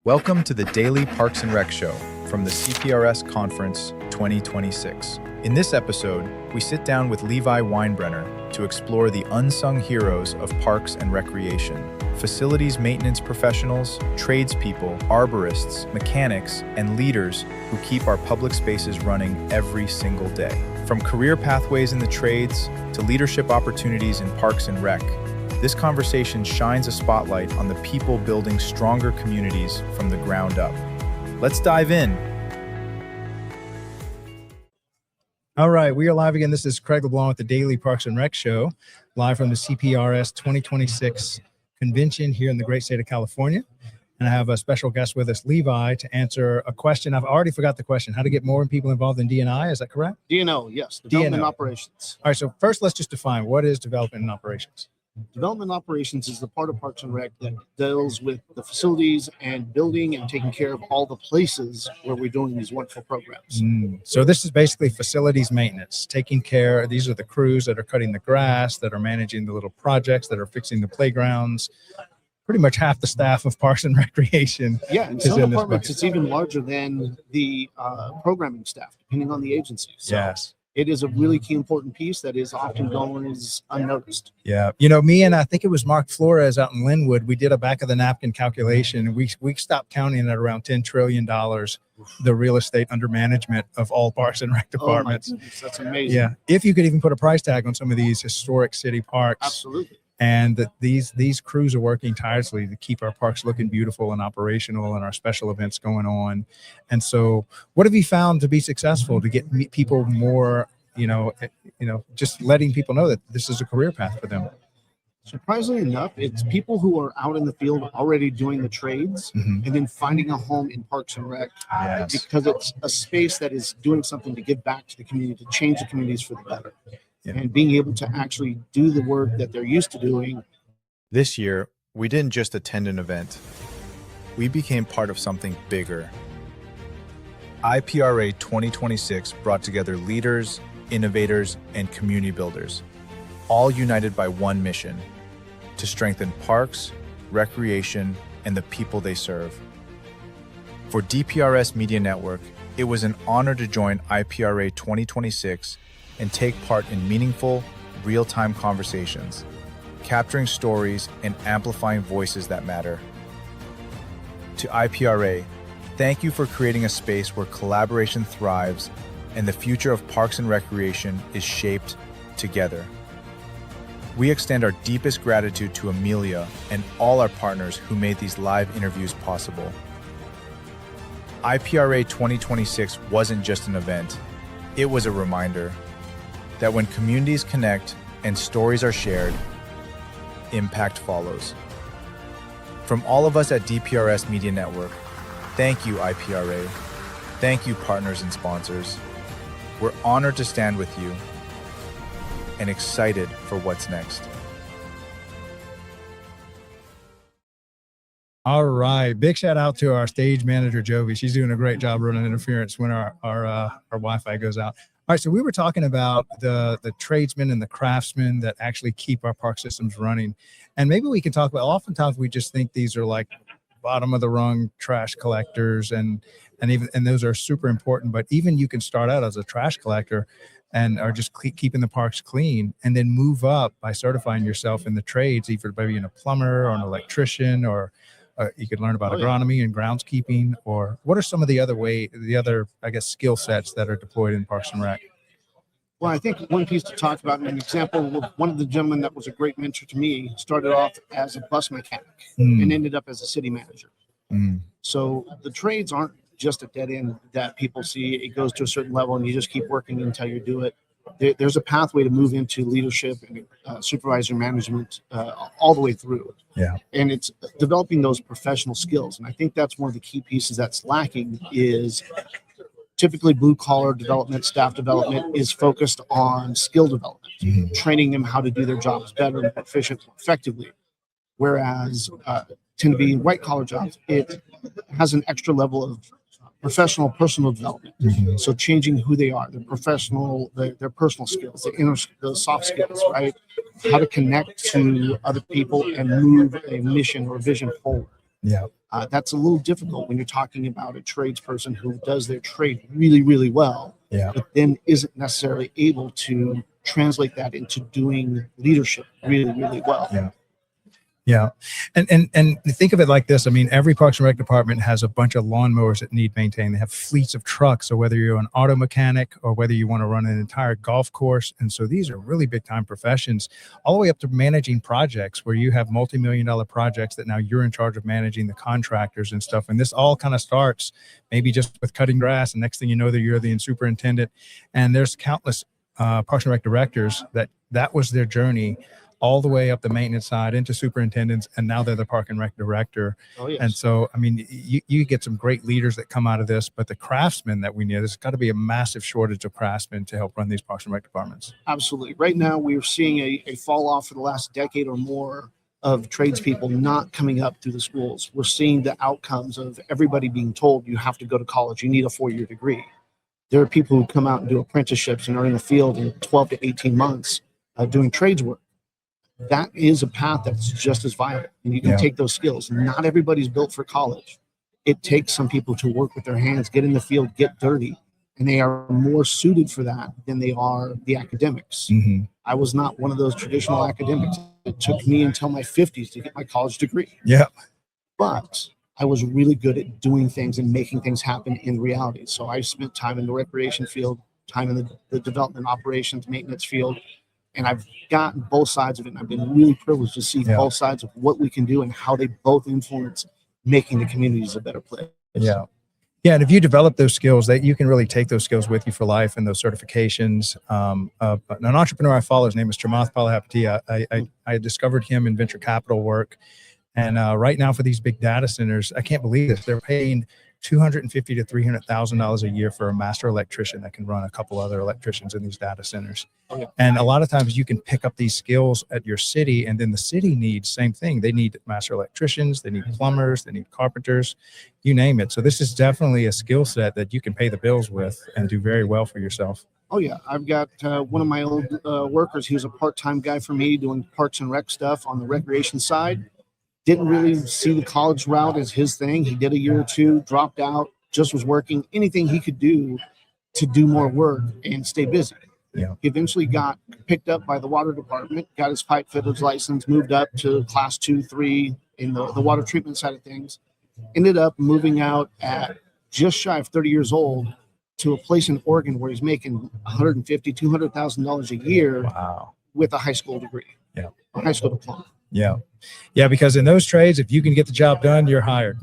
Welcome to the Daily Parks and Rec Show from the CPRS Conference 2026. In this episode, we sit down with Levi Winebrenner to explore the unsung heroes of parks and recreation, facilities maintenance professionals, tradespeople, arborists, mechanics, and leaders who keep our public spaces running every single day. From career pathways in the trades to leadership opportunities in parks and rec, this conversation shines a spotlight on the people building stronger communities from the ground up. Let's dive in. All right, we are live again. This is Craig LeBlanc with the Daily Parks and Rec Show, live from the CPRS 2026 convention here in the great state of California. And I have a special guest with us, Levi, to answer a question. I've already forgot the question. How to get more people involved in D&I, is that correct? D&O, yes. Development Operations. All right, so first let's just define what is development and operations. Development Operations is the part of Parks and Rec that deals with the facilities and building and taking care of all the places where we're doing these wonderful programs. So this is basically facilities maintenance, taking care. These are the crews that are cutting the grass, that are managing the little projects, that are fixing the playgrounds. Pretty much half the staff of Parks and Recreation. Yeah, in some departments, it's even larger than the programming staff, depending on the agency. So Yes. it is a really key important piece that is often gone as unnoticed. Yeah. You know, me and I think it was Mark Flores out in Linwood, we did a back of the napkin calculation, and we stopped counting at around $10 trillion, the real estate under management of all Parks and Rec departments. Oh my goodness, that's amazing. Yeah. If you could even put a price tag on some of these historic city parks. Absolutely. And that these crews are working tirelessly to keep our parks looking beautiful and operational and our special events going on. And so what have you found to be successful to get people more, just letting people know that this is a career path for them? Surprisingly enough, it's people who are out in the field already doing the trades and then finding a home in Parks and Rec because it's a space that is doing something to give back to the community, to change the communities for the better. And being able to actually do the work that they're used to doing. This year, we didn't just attend an event. We became part of something bigger. IPRA 2026 brought together leaders, innovators, and community builders, all united by one mission: to strengthen parks, recreation, and the people they serve. For DPRS Media Network, it was an honor to join IPRA 2026 and take part in meaningful, real-time conversations, capturing stories and amplifying voices that matter. To IPRA, thank you for creating a space where collaboration thrives and the future of parks and recreation is shaped together. We extend our deepest gratitude to Amelia and all our partners who made these live interviews possible. IPRA 2026 wasn't just an event, it was a reminder that when communities connect and stories are shared, impact follows. From all of us at DPRS Media Network, thank you, IPRA. Thank you, partners and sponsors. We're honored to stand with you and excited for what's next. All right. Big shout out to our stage manager, Jovi. She's doing a great job running interference when our Wi-Fi goes out. All right, so we were talking about the tradesmen and the craftsmen that actually keep our park systems running. And maybe we can talk about, oftentimes we just think these are like bottom of the rung trash collectors and those are super important, but even you can start out as a trash collector and are just keeping the parks clean and then move up by certifying yourself in the trades, either by being a plumber or an electrician, or you could learn about agronomy and groundskeeping. Or what are some of the other, I guess, skill sets that are deployed in Parks and Rec? Well, I think one piece to talk about, an example, one of the gentlemen that was a great mentor to me started off as a bus mechanic and ended up as a city manager. So the trades aren't just a dead end that people see. It goes to a certain level and you just keep working until you do it. There's a pathway to move into leadership and supervisor management all the way through. Yeah. And it's developing those professional skills. And I think that's one of the key pieces that's lacking is typically blue collar development, staff development is focused on skill development, training them how to do their jobs better, more efficient, more effectively. Whereas tend to be white collar jobs, it has an extra level of professional, personal development. So changing who they are, their professional, their personal skills, the soft skills, right? How to connect to other people and move a mission or vision forward. Yeah. That's a little difficult when you're talking about a tradesperson who does their trade really, really well, Yeah. but then isn't necessarily able to translate that into doing leadership really, really well. Yeah. Yeah. And think of it like this. I mean, every Parks and Rec department has a bunch of lawnmowers that need maintained. They have fleets of trucks. So whether you're an auto mechanic or whether you want to run an entire golf course. And so these are really big time professions, all the way up to managing projects where you have multi-million-dollar projects that now you're in charge of managing the contractors and stuff. And this all kind of starts maybe just with cutting grass. And next thing you know, that you're the superintendent. And there's countless Parks and Rec directors that was their journey all the way up the maintenance side into superintendents, and now they're the Park and Rec director. Oh, yes. And so, I mean, you get some great leaders that come out of this, but the craftsmen that we need, there's got to be a massive shortage of craftsmen to help run these Parks and Rec departments. Absolutely. Right now, we're seeing a fall off for the last decade or more of tradespeople not coming up through the schools. We're seeing the outcomes of everybody being told you have to go to college, you need a 4-year degree. There are people who come out and do apprenticeships and are in the field in 12 to 18 months doing trades work. That is a path that's just as viable, and you can take those skills. Not everybody's built for college. It takes some people to work with their hands, get in the field, get dirty, and they are more suited for that than they are the academics. Mm-hmm. I was not one of those traditional academics. It took me until my 50s to get my college degree. Yeah. But I was really good at doing things and making things happen in reality. So I spent time in the recreation field, time in the development operations, maintenance field, and I've gotten both sides of it. And I've been really privileged to see both sides of what we can do and how they both influence making the communities a better place. Yeah. Yeah. And if you develop those skills, that you can really take those skills with you for life and those certifications. An entrepreneur I follow, his name is Chamath Palihapitiya. I discovered him in venture capital work. And right now for these big data centers, I can't believe this. They're paying $250,000 to $300,000 a year for a master electrician that can run a couple other electricians in these data centers. Oh, yeah. And a lot of times you can pick up these skills at your city, and then the city needs same thing. They need master electricians, they need plumbers, they need carpenters, you name it. So this is definitely a skill set that you can pay the bills with and do very well for yourself. Oh yeah, I've got one of my old workers. He was a part-time guy for me doing parks and rec stuff on the recreation side. Didn't really see the college route as his thing. He did a year or two, dropped out, just was working anything he could do to do more work and stay busy. Yeah. He eventually got picked up by the water department, got his pipe fitters license, moved up to class 2, 3 in the water treatment side of things. Ended up moving out at just shy of 30 years old to a place in Oregon where he's making $150,000, $200,000 a year. Wow. With a high school degree. Yeah. A high school diploma. Yeah. Yeah. Because in those trades, if you can get the job done, you're hired.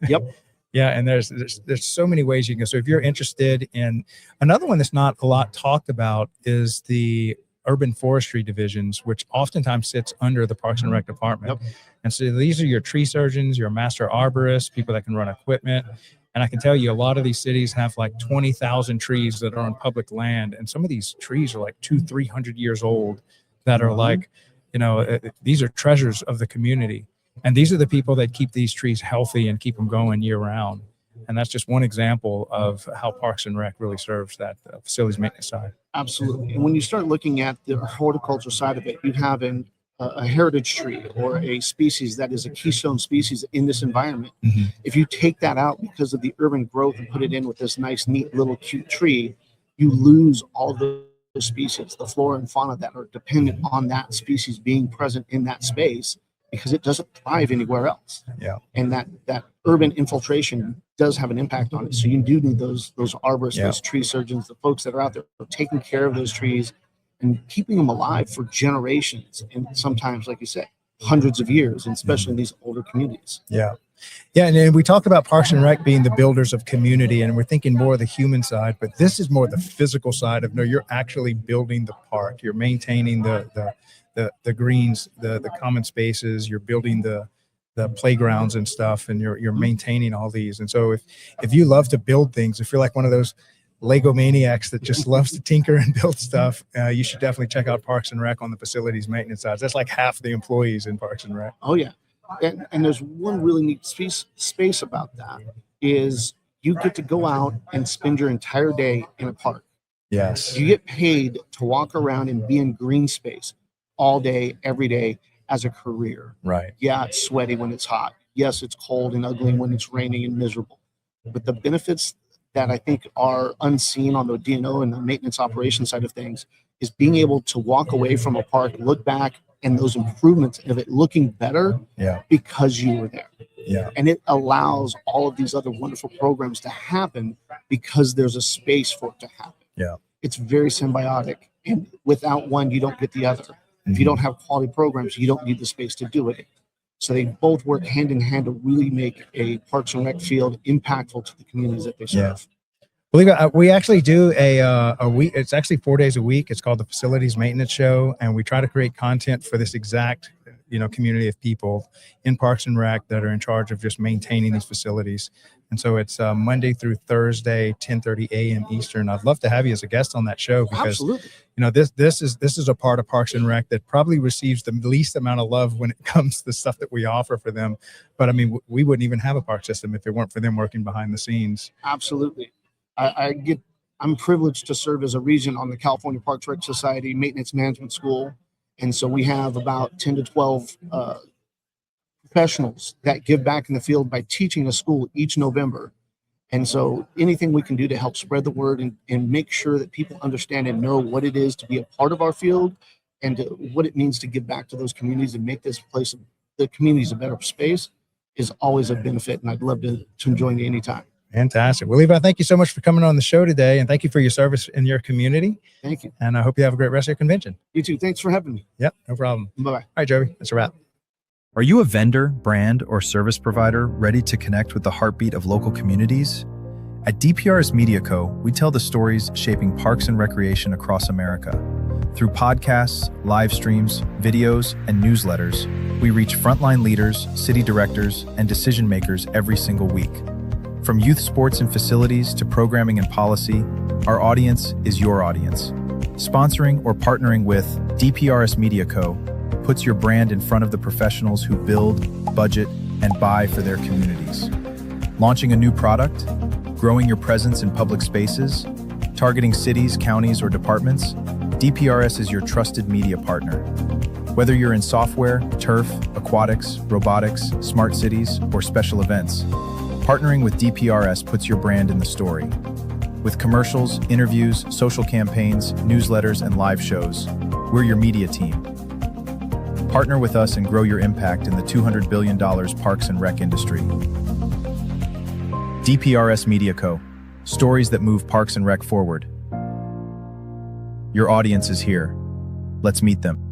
Yep. Yeah. And there's so many ways you can go. So if you're interested in another one that's not a lot talked about is the urban forestry divisions, which oftentimes sits under the Parks and Rec department. Yep. And so these are your tree surgeons, your master arborists, people that can run equipment. And I can tell you a lot of these cities have like 20,000 trees that are on public land. And some of these trees are like 200-300 years old that are like, you know, these are treasures of the community. And these are the people that keep these trees healthy and keep them going year round. And that's just one example of how Parks and Rec really serves that facilities maintenance side. Absolutely. And when you start looking at the horticulture side of it, you have a heritage tree or a species that is a keystone species in this environment. Mm-hmm. If you take that out because of the urban growth and put it in with this nice, neat little cute tree, you lose all of those species, the flora and fauna that are dependent on that species being present in that space because it doesn't thrive anywhere else. Yeah. And that urban infiltration does have an impact on it. So you do need those arborists, those tree surgeons, the folks that are out there taking care of those trees and keeping them alive for generations. And sometimes, like you said, hundreds of years, and especially in these older communities. Yeah. Yeah. And then we talk about Parks and Rec being the builders of community, and we're thinking more of the human side, but this is more the physical side of, no, you're actually building the park. You're maintaining the greens, the common spaces, you're building the playgrounds and stuff, and you're maintaining all these. And so if you love to build things, if you're like one of those Lego maniacs that just loves to tinker and build stuff, you should definitely check out Parks and Rec on the facilities maintenance side. That's like half the employees in Parks and Rec. Oh yeah. And there's one really neat space about that is you get to go out and spend your entire day in a park. Yes. You get paid to walk around and be in green space all day, every day as a career. Right. Yeah, it's sweaty when it's hot. Yes, it's cold and ugly when it's raining and miserable, but the benefits that I think are unseen on the DNO and the maintenance operation side of things is being able to walk away from a park, look back, and those improvements of it looking better because you were there. Yeah. And it allows all of these other wonderful programs to happen because there's a space for it to happen. Yeah. It's very symbiotic. And without one, you don't get the other. If you don't have quality programs, you don't need the space to do it. So they both work hand in hand to really make a Parks and Rec field impactful to the communities that they serve. Believe it, we actually do a week. It's actually 4 days a week. It's called the Facilities Maintenance Show, and we try to create content for this exact, community of people in Parks and Rec that are in charge of just maintaining these facilities. And so it's Monday through Thursday, 10:30 a.m. Eastern. I'd love to have you as a guest on that show because, Absolutely. this is a part of Parks and Rec that probably receives the least amount of love when it comes to the stuff that we offer for them. But I mean, we wouldn't even have a park system if it weren't for them working behind the scenes. Absolutely. I'm privileged to serve as a regent on the California Parks Rec Society Maintenance Management School. And so we have about 10 to 12 professionals that give back in the field by teaching a school each November. And so anything we can do to help spread the word and make sure that people understand and know what it is to be a part of our field and what it means to give back to those communities and make this place, the communities, a better space is always a benefit. And I'd love to join you anytime. Fantastic. Well, Levi, thank you so much for coming on the show today, and thank you for your service in your community. Thank you. And I hope you have a great rest of your convention. You too. Thanks for having me. Yep, no problem. Bye-bye. All right, Joey, that's a wrap. Are you a vendor, brand, or service provider ready to connect with the heartbeat of local communities? At DPRS Media Co., we tell the stories shaping parks and recreation across America. Through podcasts, live streams, videos, and newsletters, we reach frontline leaders, city directors, and decision makers every single week. From youth sports and facilities to programming and policy, our audience is your audience. Sponsoring or partnering with DPRS Media Co. puts your brand in front of the professionals who build, budget, and buy for their communities. Launching a new product, growing your presence in public spaces, targeting cities, counties, or departments, DPRS is your trusted media partner. Whether you're in software, turf, aquatics, robotics, smart cities, or special events, partnering with DPRS puts your brand in the story. With commercials, interviews, social campaigns, newsletters, and live shows, we're your media team. Partner with us and grow your impact in the $200 billion parks and rec industry. DPRS Media Co. Stories that move parks and rec forward. Your audience is here. Let's meet them.